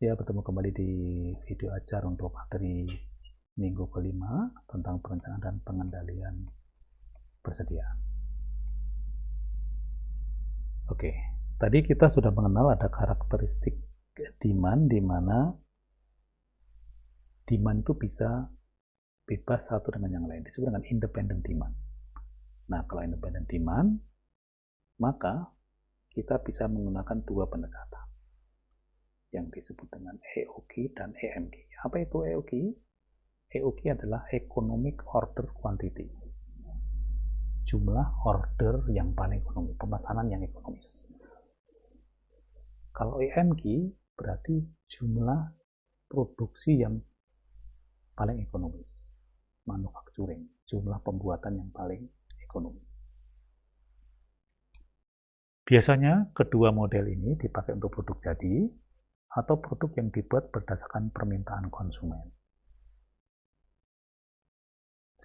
Ya, bertemu kembali di video ajar untuk materi minggu kelima tentang perencanaan dan pengendalian persediaan. Oke, tadi kita sudah mengenal ada karakteristik demand, di mana demand itu bisa bebas satu dengan yang lain, disebut dengan independent demand. Nah, kalau independent demand, maka kita bisa menggunakan dua pendekatan yang disebut dengan EOQ dan EMQ. Apa itu EOQ? EOQ adalah Economic Order Quantity, jumlah order yang paling ekonomis, pemesanan yang ekonomis. Kalau EMQ berarti jumlah produksi yang paling ekonomis, manufacturing, jumlah pembuatan yang paling ekonomis. Biasanya kedua model ini dipakai untuk produk jadi atau produk yang dibuat berdasarkan permintaan konsumen.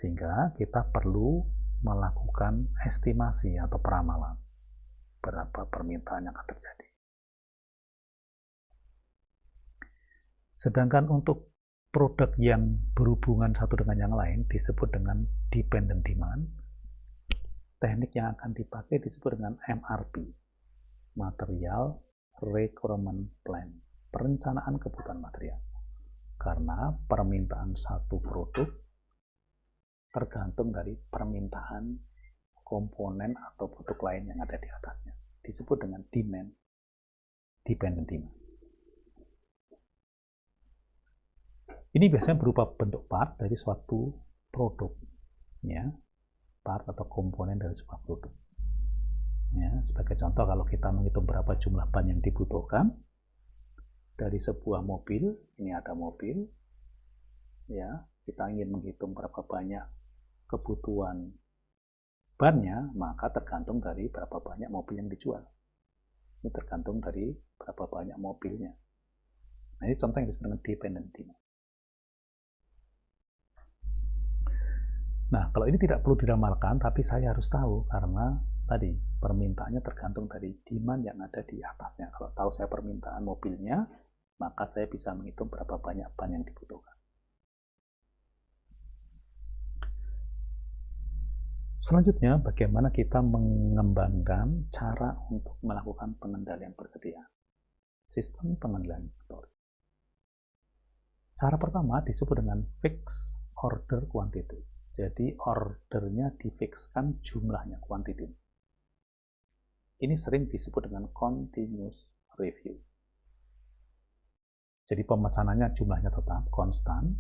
Sehingga kita perlu melakukan estimasi atau peramalan berapa permintaan yang akan terjadi. Sedangkan untuk produk yang berhubungan satu dengan yang lain disebut dengan dependent demand. Teknik yang akan dipakai disebut dengan MRP, Material Requirement Plan, perencanaan kebutuhan material. Karena permintaan satu produk tergantung dari permintaan komponen atau produk lain yang ada di atasnya. Disebut dengan demand, dependent demand. Ini biasanya berupa bentuk part dari suatu produk, ya, part atau komponen dari sebuah produk. Ya, sebagai contoh, kalau kita menghitung berapa jumlah ban yang dibutuhkan dari sebuah mobil, ini ada mobil, ya, kita ingin menghitung berapa banyak kebutuhan bannya, maka tergantung dari berapa banyak mobil yang dijual. Ini tergantung dari berapa banyak mobilnya. Nah, ini contoh yang disebut dengan dependent demand. Nah, kalau ini tidak perlu diramalkan, tapi saya harus tahu karena tadi permintaannya tergantung dari demand yang ada di atasnya. Kalau tahu saya permintaan mobilnya, maka saya bisa menghitung berapa banyak ban yang dibutuhkan. Selanjutnya, bagaimana kita mengembangkan cara untuk melakukan pengendalian persediaan. Sistem pengendalian inventory. Cara pertama disebut dengan fixed order quantity. Jadi ordernya difikskan jumlahnya, quantity. Ini sering disebut dengan continuous review. Jadi pemesanannya jumlahnya tetap konstan.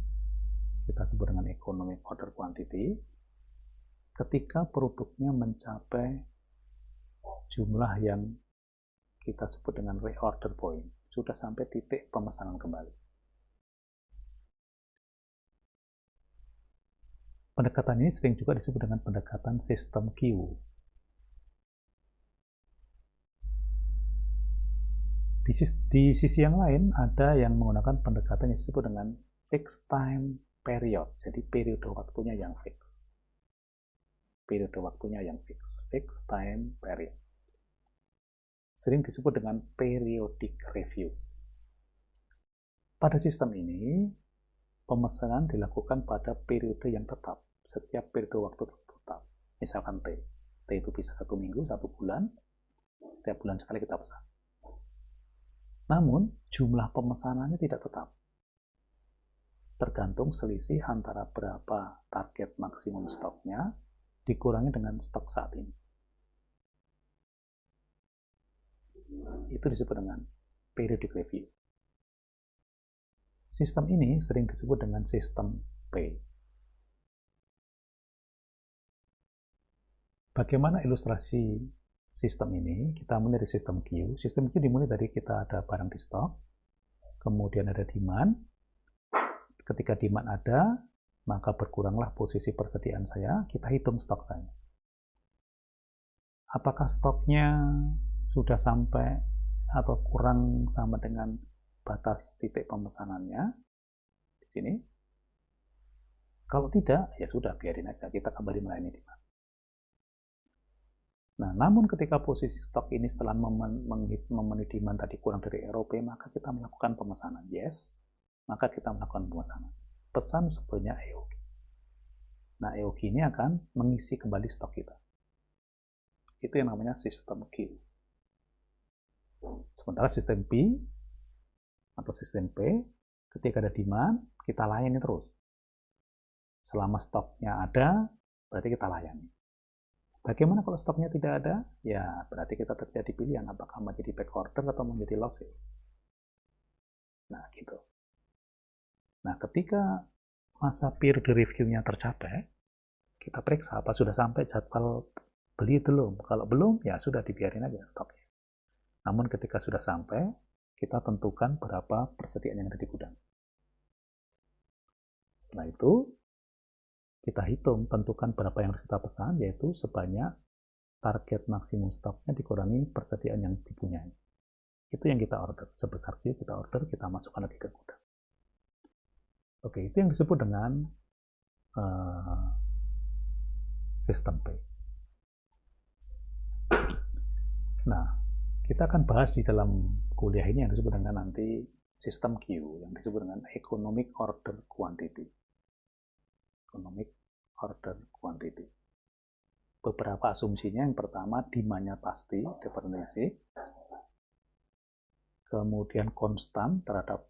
Kita sebut dengan economic order quantity. Ketika produknya mencapai jumlah yang kita sebut dengan reorder point, sudah sampai titik pemesanan kembali. Pendekatan ini sering juga disebut dengan pendekatan sistem Q. Di sisi yang lain, ada yang menggunakan pendekatan yang disebut dengan fixed time period. Jadi periode waktunya yang fix. Periode waktunya yang fix. Fixed time period. Sering disebut dengan periodic review. Pada sistem ini, pemesanan dilakukan pada periode yang tetap. Setiap periode waktu tetap. Misalkan T. T itu bisa 1 minggu, 1 bulan. Setiap bulan sekali kita pesan. Namun, jumlah pemesanannya tidak tetap. Tergantung selisih antara berapa target maksimum stoknya dikurangi dengan stok saat ini. Itu disebut dengan periodic review. Sistem ini sering disebut dengan sistem P. Bagaimana ilustrasi sistem ini? Kita mulai dari sistem Q. Sistem Q dimulai dari kita ada barang di stok, kemudian ada demand. Ketika demand ada, maka berkuranglah posisi persediaan saya, kita hitung stok saya. Apakah stoknya sudah sampai atau kurang sama dengan batas titik pemesanannya di sini? Kalau tidak, ya sudah, biarin aja, kita kembali melayani demand. Nah, namun ketika posisi stok ini setelah memenuhi demand tadi kurang dari ROP, maka kita melakukan pemesanan. Yes, maka kita melakukan pemesanan. Pesan sebenarnya EOQ. Nah, EOQ ini akan mengisi kembali stok kita. Itu yang namanya sistem Q. Sementara sistem P atau sistem P, ketika ada demand, kita layani terus. Selama stoknya ada, berarti kita layani. Bagaimana kalau stoknya tidak ada? Ya, berarti kita terjadi pilihan apakah menjadi back order atau menjadi loss sales. Nah, gitu. Nah, ketika masa period review-nya tercapai, kita periksa apa sudah sampai jadwal beli belum. Kalau belum, ya sudah dibiarin aja stoknya. Namun ketika sudah sampai, kita tentukan berapa persediaan yang ada di gudang. Setelah itu, kita hitung, tentukan berapa yang harus kita pesan, yaitu sebanyak target maksimum stoknya dikurangi persediaan yang dipunyai. Itu yang kita order. Sebesar Q kita order, kita masukkan lagi ke gudang. Oke, itu yang disebut dengan sistem P. Nah, kita akan bahas di dalam kuliah ini yang disebut dengan nanti sistem Q, yang disebut dengan Economic Order Quantity. Economic Order Quantity. Beberapa asumsinya, yang pertama demand-nya pasti, definisi. Kemudian konstan terhadap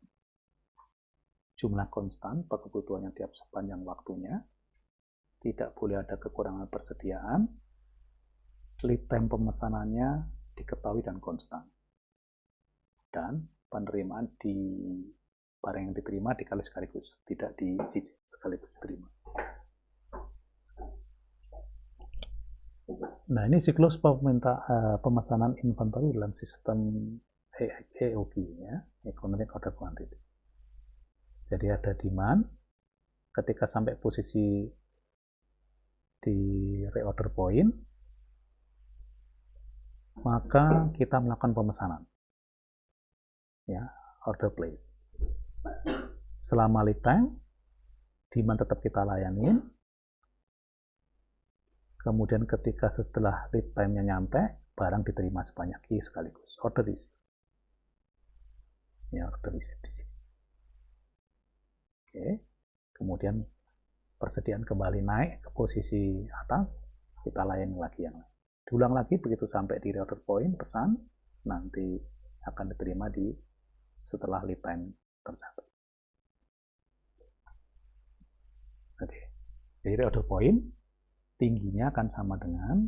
jumlah konstan kebutuhannya tiap sepanjang waktunya. Tidak boleh ada kekurangan persediaan. Lead time pemesanannya diketahui dan konstan. Dan penerimaan di barang yang diterima dikali sekaligus, tidak dicicil sekaligus diterima. Nah, ini siklus pemesanan inventory dalam sistem EOQ, ya, Economic Order Quantity. Jadi ada demand, ketika sampai posisi di reorder point, maka kita melakukan pemesanan, ya, order place. Selama lead time, demand tetap kita layanin. Kemudian ketika setelah lead time-nya nyampe, barang diterima sebanyak Q sekaligus. Order isi. Ya, order isi di sini. Oke. Kemudian persediaan kembali naik ke posisi atas, kita layani lagi yang lain. Diulang lagi begitu sampai di reorder point, pesan nanti akan diterima di setelah lead time tercapai. Oke. Jadi reorder point tingginya akan sama dengan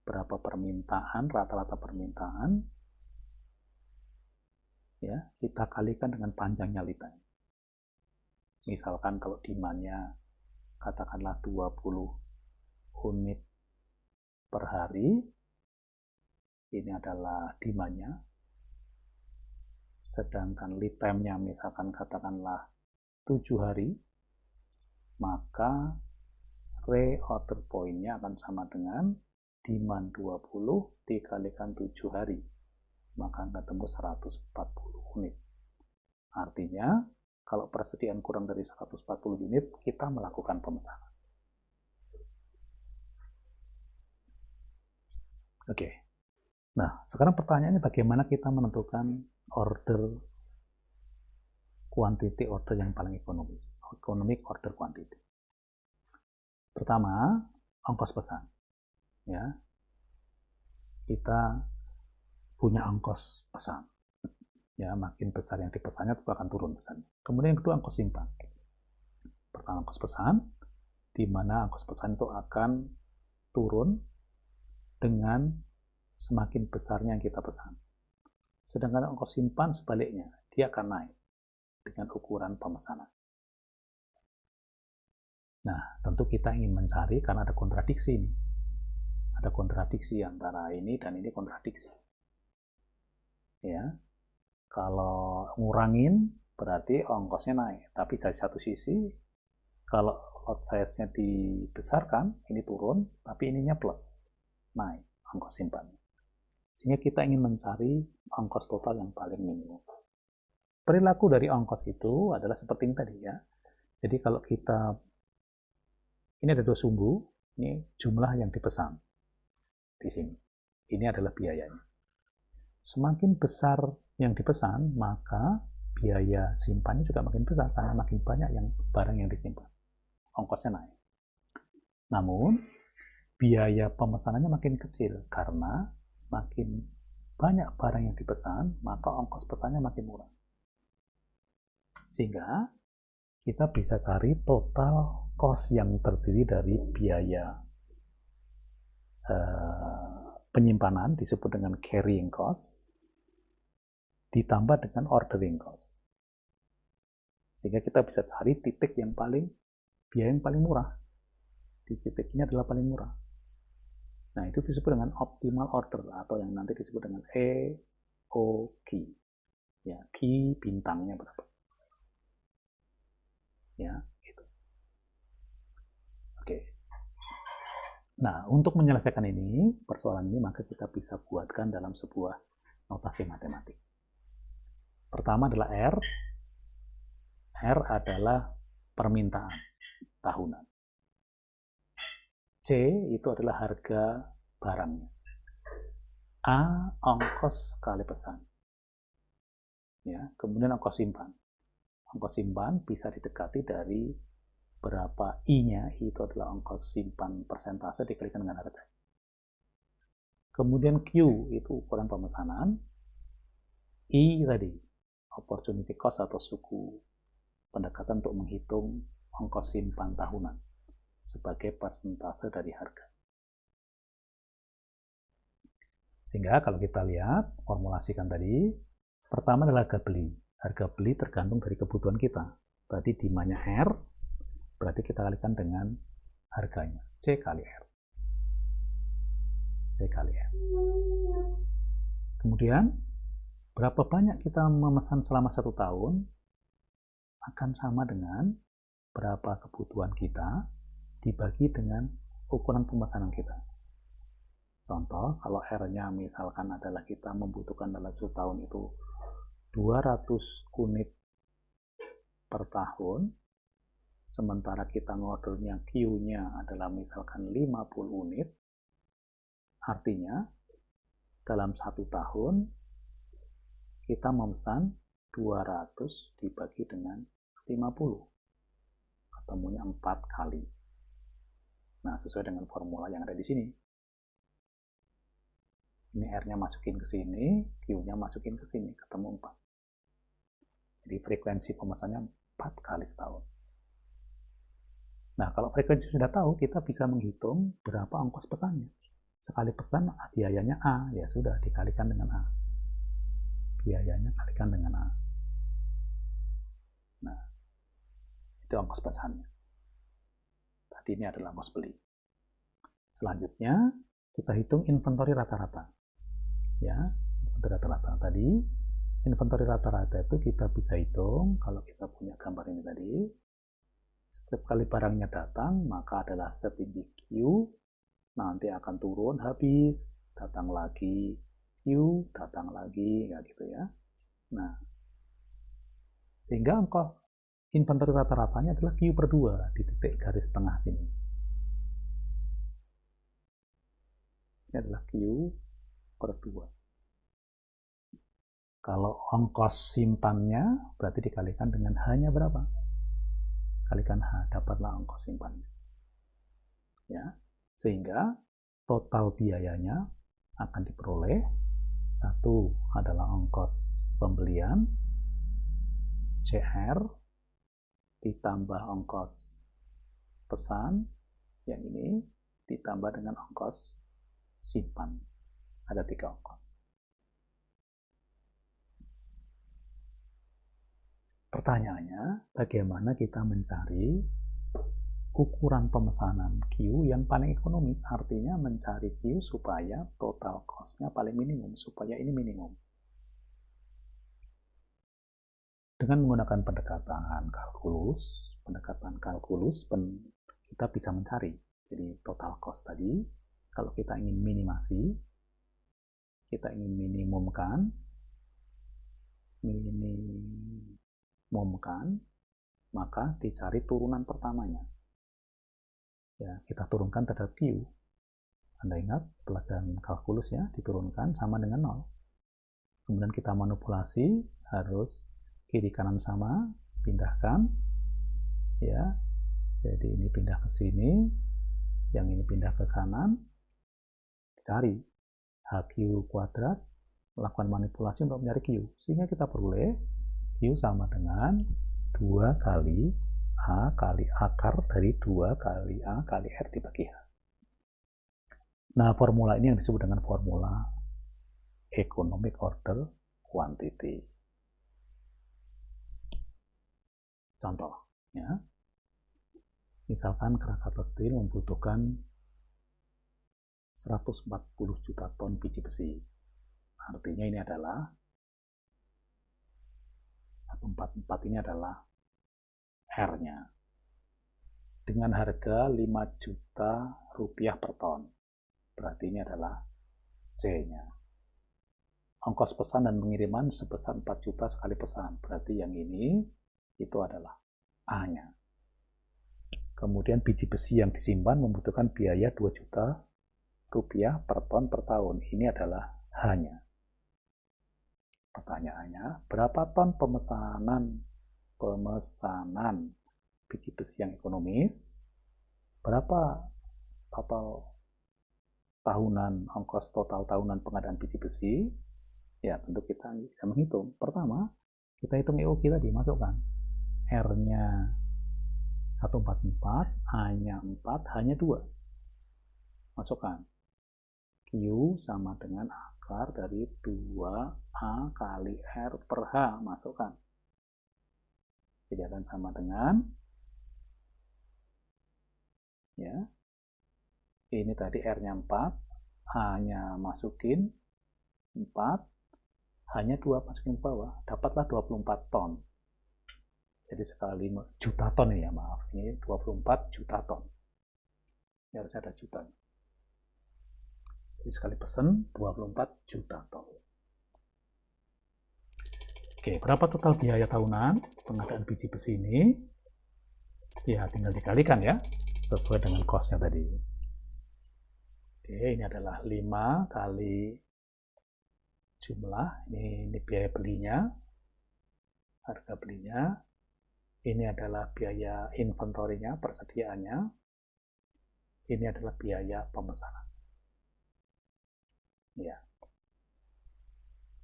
berapa permintaan, rata-rata permintaan, ya, kita kalikan dengan panjangnya lead time. Misalkan kalau demand-nya katakanlah 20 unit per hari, ini adalah demand-nya, sedangkan lead time-nya misalkan katakanlah 7 hari, maka reorder point-nya akan sama dengan demand 20 dikalikan 7 hari, maka akan tembus 140 unit. Artinya, kalau persediaan kurang dari 140 unit, kita melakukan pemesanan. Oke. Nah, sekarang pertanyaannya bagaimana kita menentukan order quantity order yang paling ekonomis, economic order quantity. Pertama, ongkos pesan. Ya, kita punya ongkos pesan. Ya, makin besar yang dipesannya, itu akan turun pesannya. Kemudian yang kedua, ongkos simpan. Pertama, ongkos pesan, di mana ongkos pesan itu akan turun dengan semakin besarnya yang kita pesan. Sedangkan ongkos simpan sebaliknya, dia akan naik dengan ukuran pemesanan. Nah, tentu kita ingin mencari, karena ada kontradiksi ini. Ada kontradiksi antara ini dan ini kontradiksi. Ya, kalau ngurangin berarti ongkosnya naik. Tapi dari satu sisi, kalau lot size-nya dibesarkan, ini turun, tapi ininya plus, naik ongkos simpannya. Sehingga kita ingin mencari ongkos total yang paling minimum. Perilaku dari ongkos itu adalah seperti ini tadi, ya. Jadi kalau kita, ini ada 2 sumbu, ini jumlah yang dipesan di sini. Ini adalah biayanya. Semakin besar yang dipesan, maka biaya simpannya juga makin besar karena makin banyak yang barang yang disimpan. Ongkosnya naik. Namun, biaya pemesanannya makin kecil karena makin banyak barang yang dipesan, maka ongkos pesannya makin murah. Sehingga kita bisa cari total cost yang terdiri dari biaya penyimpanan, disebut dengan carrying cost, ditambah dengan ordering cost. Sehingga kita bisa cari titik yang biaya yang paling murah. Di titik ini adalah paling murah. Nah, itu disebut dengan optimal order atau yang nanti disebut dengan EOQ. Ya, Q bintangnya berapa? Ya, gitu. Oke. Nah, untuk menyelesaikan persoalan ini, maka kita bisa buatkan dalam sebuah notasi matematik. Pertama adalah R. R adalah permintaan tahunan. C itu adalah harga barangnya. A, ongkos sekali pesan. Ya, kemudian ongkos simpan. Ongkos simpan bisa didekati dari berapa I-nya, I itu adalah ongkos simpan persentase dikalikan dengan harga. Kemudian Q itu ukuran pemesanan. I tadi, opportunity cost atau suku pendekatan untuk menghitung ongkos simpan tahunan sebagai persentase dari harga. Sehingga kalau kita lihat, formulasikan tadi, pertama adalah harga beli. Harga beli tergantung dari kebutuhan kita. Berarti demand-nya R, berarti kita kalikan dengan harganya. C kali R. C kali R. Kemudian, berapa banyak kita memesan selama 1 tahun, akan sama dengan berapa kebutuhan kita dibagi dengan ukuran pemesanan kita. Contoh, kalau R-nya misalkan adalah kita membutuhkan dalam 1 tahun itu 200 unit per tahun, sementara kita ngordernya Q-nya adalah misalkan 50 unit, artinya dalam 1 tahun kita memesan 200 dibagi dengan 50, ketemunya 4 kali. Nah, sesuai dengan formula yang ada di sini. Ini R-nya masukin ke sini, Q-nya masukin ke sini, ketemu 4. Jadi frekuensi pemesannya 4 kali setahun. Nah, kalau frekuensi sudah tahu, kita bisa menghitung berapa ongkos pesannya. Sekali pesan, biayanya A, ya sudah, dikalikan dengan A. Biayanya kalikan dengan A. Nah, itu ongkos pesannya. Tadi ini adalah ongkos beli. Selanjutnya, kita hitung inventory rata-rata. Ya, inventory rata-rata tadi, inventory rata-rata itu kita bisa hitung, kalau kita punya gambar ini tadi, setiap kali barangnya datang, maka adalah setinggi Q, nanti akan turun habis, datang lagi, Q, datang lagi, ya gitu ya. Nah, sehingga ongkos inventory rata-ratanya adalah Q per 2 di titik garis tengah sini. Ini adalah Q per 2. Kalau ongkos simpannya berarti dikalikan dengan H-nya berapa? Kalikan H, dapatlah ongkos simpannya. Ya, sehingga total biayanya akan diperoleh. 1 adalah ongkos pembelian CR ditambah ongkos pesan yang ini ditambah dengan ongkos simpan. Ada 3 ongkos. Pertanyaannya, bagaimana kita mencari ukuran pemesanan Q yang paling ekonomis? Artinya mencari Q supaya total cost-nya paling minimum, supaya ini minimum. Dengan menggunakan pendekatan kalkulus, kita bisa mencari. Jadi total cost tadi, kalau kita ingin minimasi, kita ingin minimumkan, maka dicari turunan pertamanya. Ya, kita turunkan terhadap Q. Anda ingat pelajaran kalkulus ya, diturunkan sama dengan 0. Kemudian kita manipulasi, harus kiri kanan sama, pindahkan ya. Jadi ini pindah ke sini, yang ini pindah ke kanan, cari HQ kuadrat, lakukan manipulasi untuk mencari Q, sehingga kita peroleh Q sama dengan 2 kali A kali akar dari 2 kali A kali R dibagi H. Nah, formula ini yang disebut dengan formula economic order quantity. Contoh, ya. Misalkan Krakatau Steel membutuhkan 140 juta ton biji besi. Artinya ini adalah 144 ini adalah R-nya. Dengan harga 5 juta rupiah per ton. Berarti ini adalah C-nya. Ongkos pesan dan pengiriman sebesar 4 juta sekali pesan. Berarti yang ini itu adalah A-nya. Kemudian biji besi yang disimpan membutuhkan biaya 2 juta rupiah per ton per tahun. Ini adalah H-nya. Pertanyaannya, berapa ton pemesanan biji besi yang ekonomis? Berapa total tahunan, ongkos total tahunan pengadaan biji besi? Ya, tentu kita bisa menghitung. Pertama, kita hitung EOQ tadi, masukkan. R-nya 144, A-nya 4, H-nya 2. Masukkan. Q sama dengan akar dari 2A kali R per H. Masukkan. Jadi akan sama dengan, ya, ini tadi R-nya 4, H-nya masukin 4, H-nya 2 masukin ke bawah, dapatlah 24 ton. Jadi sekali juta ton ya, maaf, ini 24 juta ton. Ini harus ada juta. Jadi sekali pesen 24 juta ton. Oke, berapa total biaya tahunan pengadaan biji besi ini? Ya, tinggal dikalikan ya, sesuai dengan cost-nya tadi. Oke, ini adalah 5 kali jumlah, ini biaya belinya, harga belinya, ini adalah biaya inventory-nya, persediaannya, ini adalah biaya pemesanan. Ya.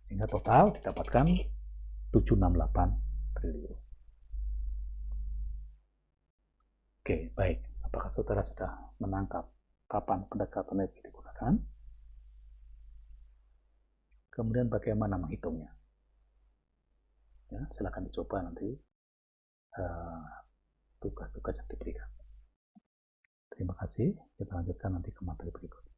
Sehingga total didapatkan 768 triliun. Oke, baik. Apakah saudara sudah menangkap kapan pendekatan itu digunakan? Kemudian bagaimana menghitungnya? Ya, silakan dicoba nanti tugas-tugas yang diberikan. Terima kasih. Kita lanjutkan nanti ke materi berikutnya.